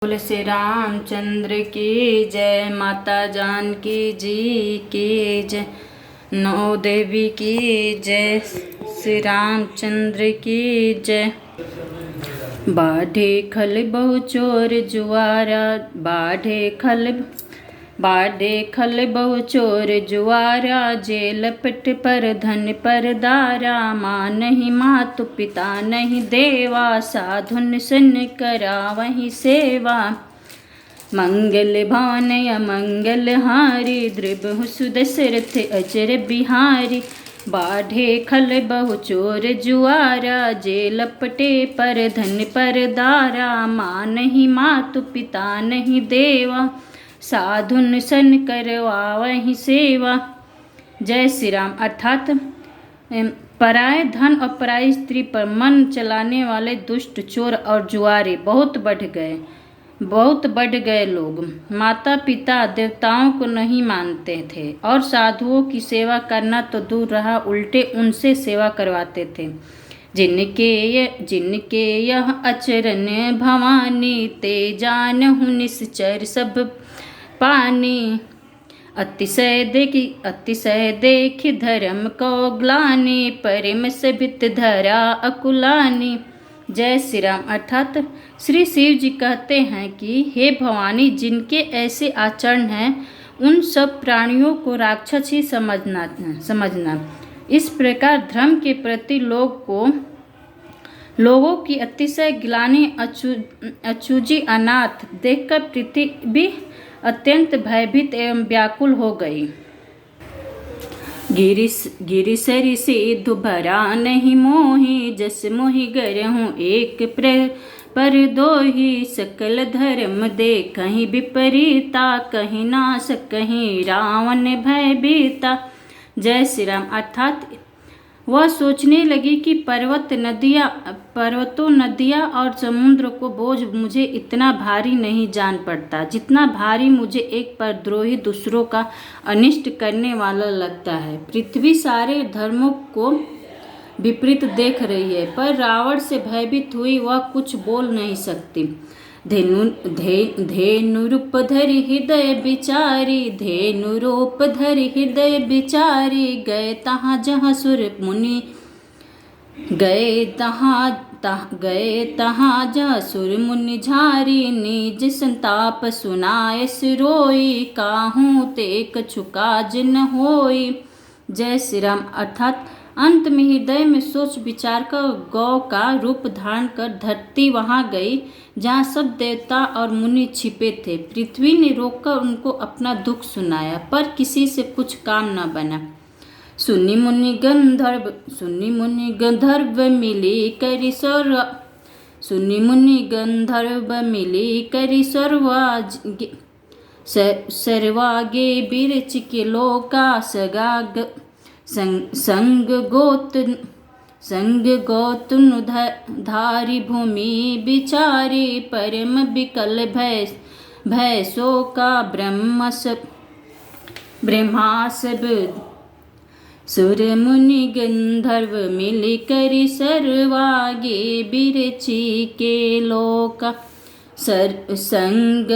बोले श्री रामचंद्र की जय, माता जानकी जी की जय, नौ देवी की जय, श्री रामचंद्र की जय। बाढ़े खल बहु चोर जुआरा, बाढ़े खल बहु चोर जुआरा, जेल पिट पर धन पर दारा, माँ नहीं मातु पिता नहीं देवा, साधुन सुन करा वही सेवा। मंगल भान अमंगल हारी, द्रिबहु सुदशरथ अजर बिहारी, बाढ़े खल बहु चोर जुआरा, जेल पटे पर धन पर दारा, माँ नहीं मातु पिता नहीं देवा, साधुन सन करवा वही सेवा। जय श्री राम। अर्थात पराये धन और पराई स्त्री पर मन चलाने वाले दुष्ट चोर और जुआरे बहुत बढ़ गए लोग माता पिता देवताओं को नहीं मानते थे और साधुओं की सेवा करना तो दूर रहा, उल्टे उनसे सेवा करवाते थे। जिनके यह अचरन भवानी, ते जानहु निश्चर सब पानी, अतिशय देख धर्म को ग्लानि, परम सभित धरा अकुलानी। जय श्री राम। अर्थात श्री शिव जी कहते हैं कि हे भवानी, जिनके ऐसे आचरण हैं उन सब प्राणियों को राक्षस ही समझना। इस प्रकार धर्म के प्रति लोगों की अतिशय ग्लानि अचूजी अनाथ देखकर पृथ्वी अत्यंत भयभीत एवं व्याकुल हो गई। गिरिसरि सिद्धु भरा नहीं मोहि, जस मोहि गरहूँ एक पर दोही, सकल धर्म देखहि विपरीता, कहीं नाश कहीं रावण भयभीता। जय श्री राम। अर्थात वह सोचने लगी कि पर्वतों नदियाँ और समुद्र को बोझ मुझे इतना भारी नहीं जान पड़ता, जितना भारी मुझे एक परद्रोही दूसरों का अनिष्ट करने वाला लगता है। पृथ्वी सारे धर्मों को विपरीत देख रही है, पर रावण से भयभीत हुई वह कुछ बोल नहीं सकती। धेनुरूप धरि हृदय बिचारी, गए तहाँ जहाँ सुर मुनि झारी, निज संताप सुनाय सिरोई, काहूँ ते कछु काज न होई। जय श्री राम। अर्थात अंत में हृदय में सोच विचार कर गौ का रूप धारण कर धरती वहां गई जहाँ सब देवता और मुनि छिपे थे। पृथ्वी ने रोककर उनको अपना दुख सुनाया, पर किसी से कुछ काम न बना। सुनी मुनि गंधर्व मिली करी सर्वागे बिरच के लोका, संग गोतुन धारी भूमि बिचारी, परम विकल भय शोका, ब्रह्मा सब सुर मुनि गंधर्व मिली करी सर्वागे बिरची के लोका, संग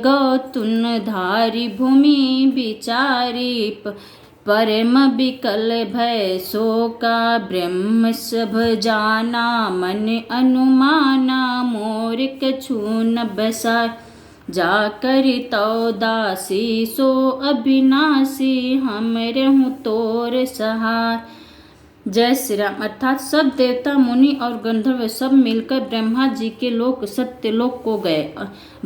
गौतुन धारी भूमि बिचारी, परम विकल भय शोका, ब्रह्म सब जाना मन अनुमाना, मोर कछु न बसा, जा करि तौ दासी सो अविनाशी, हम रहूँ तोर सहाय। जय श्री राम। अर्थात सब देवता मुनि और गंधर्व सब मिलकर ब्रह्मा जी के लोक सत्यलोक को गए।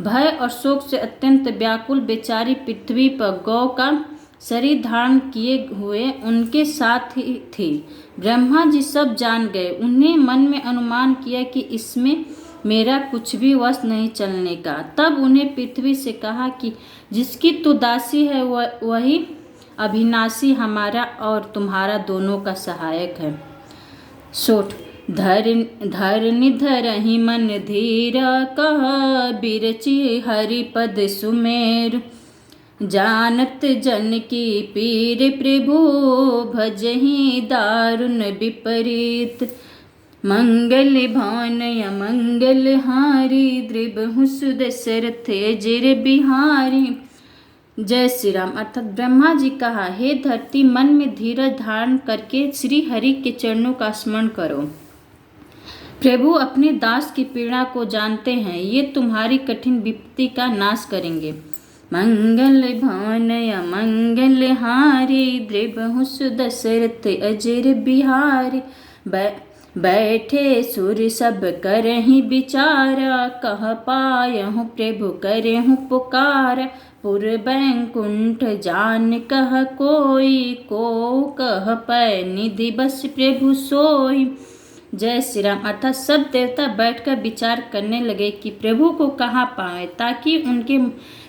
भय और शोक से अत्यंत व्याकुल बेचारी पृथ्वी पर गौ का शरीर धारण किए हुए उनके साथ ही थी। ब्रह्मा जी सब जान गए। उन्हें मन में अनुमान किया कि इसमें मेरा कुछ भी वश नहीं चलने का। तब उन्हें पृथ्वी से कहा कि जिसकी तू दासी है वही अविनाशी हमारा और तुम्हारा दोनों का सहायक है। सोठ धरहि मन धीर, कह बिरची हरिपद सुमेरु, जानत जन की पीर प्रभु, भजहि दारुण विपरीत, मंगल भान अमंगल हारी द्रिबहु सुदशरथ अजर बिहारी। जय श्री राम। अर्थात ब्रह्मा जी कहा, हे धरती, मन में धीरज धारण करके श्री हरि के चरणों का स्मरण करो। प्रभु अपने दास की पीड़ा को जानते हैं, ये तुम्हारी कठिन विपत्ति का नाश करेंगे। मंगल भान अमंगल हारी द्रिबहु सुदशरथ अजर बिहारी। बैठे सुर सब करहि विचारा, कह पायहु प्रभु करहु पुकार। पुर बैकुंठ जान कह कोई, को कह पै निधि बस प्रभु सोई। जय श्री राम। अर्थात सब देवता बैठकर विचार करने लगे कि प्रभु को कहाँ पाए, ताकि उनके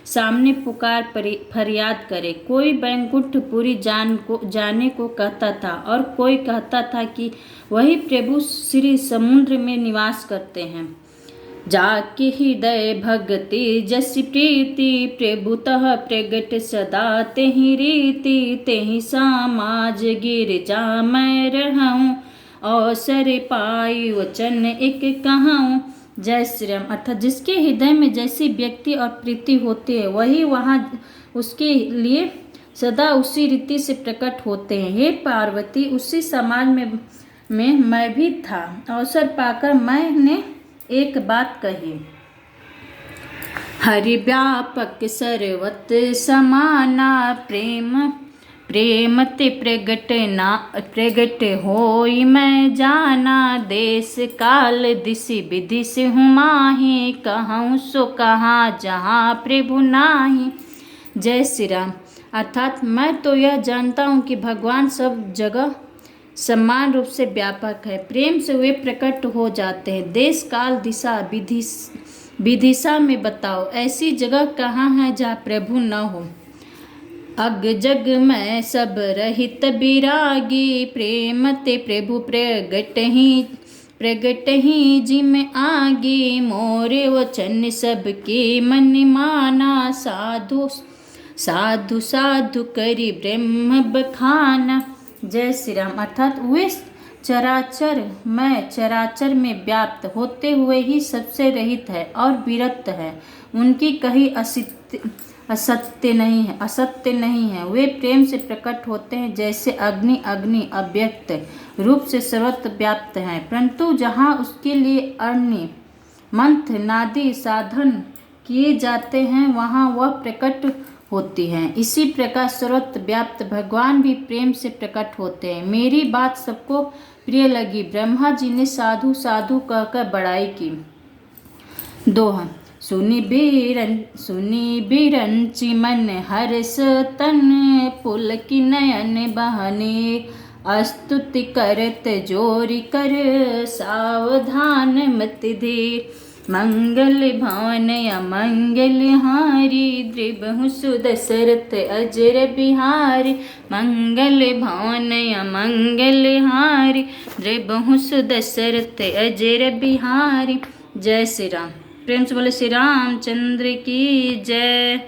सामने पुकार फरियाद करे। कोई बैकुंठ पुरी जाने को कहता था, और कोई कहता था कि वही प्रभु श्री समुद्र में निवास करते हैं। जाके हृदय भक्ति जस प्रीति, प्रभुतः प्रगट सदा तेहि रीति। तेहि समाज गिरजा मैं रहूं, अवसर पाई वचन एक कहूं। जय श्री राम। अर्थात जिसके हृदय में जैसी व्यक्ति और प्रीति होती है, वही वहाँ उसके लिए सदा उसी रीति से प्रकट होते हैं। हे पार्वती, उसी समाज में मैं भी था। अवसर पाकर मैंने एक बात कही, हरि व्यापक सर्वत समाना। प्रेम ते प्रगट होई मैं जाना। देश काल दिशि विधि से हूँ माही, कहूँ सो कहाँ जहाँ प्रभु नाही। जय श्री राम। अर्थात मैं तो यह जानता हूँ कि भगवान सब जगह समान रूप से व्यापक है। प्रेम से वे प्रकट हो जाते हैं। देश काल दिशा विदिशा में बताओ, ऐसी जगह कहाँ है जहाँ प्रभु न हो। अग जग में सब रहित विरागी, प्रेम ते प्रभु प्रगट ही जिम आगी। मोरे वचन सबके मन माना, साधु साधु साधु करी ब्रह्म बखाना। जय श्री राम। अर्थात वे चराचर में व्याप्त होते हुए ही सबसे रहित है और विरक्त है। उनकी कहीं असत्य नहीं है। वे प्रेम से प्रकट होते हैं, जैसे अग्नि अव्यक्त रूप से सर्वत्र व्याप्त है, परंतु जहाँ उसके लिए अग्नि मंत्र नादि साधन किए जाते हैं, वहाँ वह प्रकट होती हैं। इसी प्रकार सर्वत्र व्याप्त भगवान भी प्रेम से प्रकट होते हैं। मेरी बात सबको प्रिय लगी। ब्रह्मा जी ने साधु साधु कहकर बड़ाई की। दोहा। सुनी बिरंची मन हर्ष तन, पुलकी नयन बहने। स्तुति करत जोरी कर, सावधान मत धीर। मंगल भान अमंगल हारी, द्रिबहु सुदशरथ अजर बिहारी। मंगल भान अमंगल हारी, द्रिबहु सुदशरथ अजर बिहारी। जय श्री राम। प्रेम से बोले श्री रामचंद्र की जय।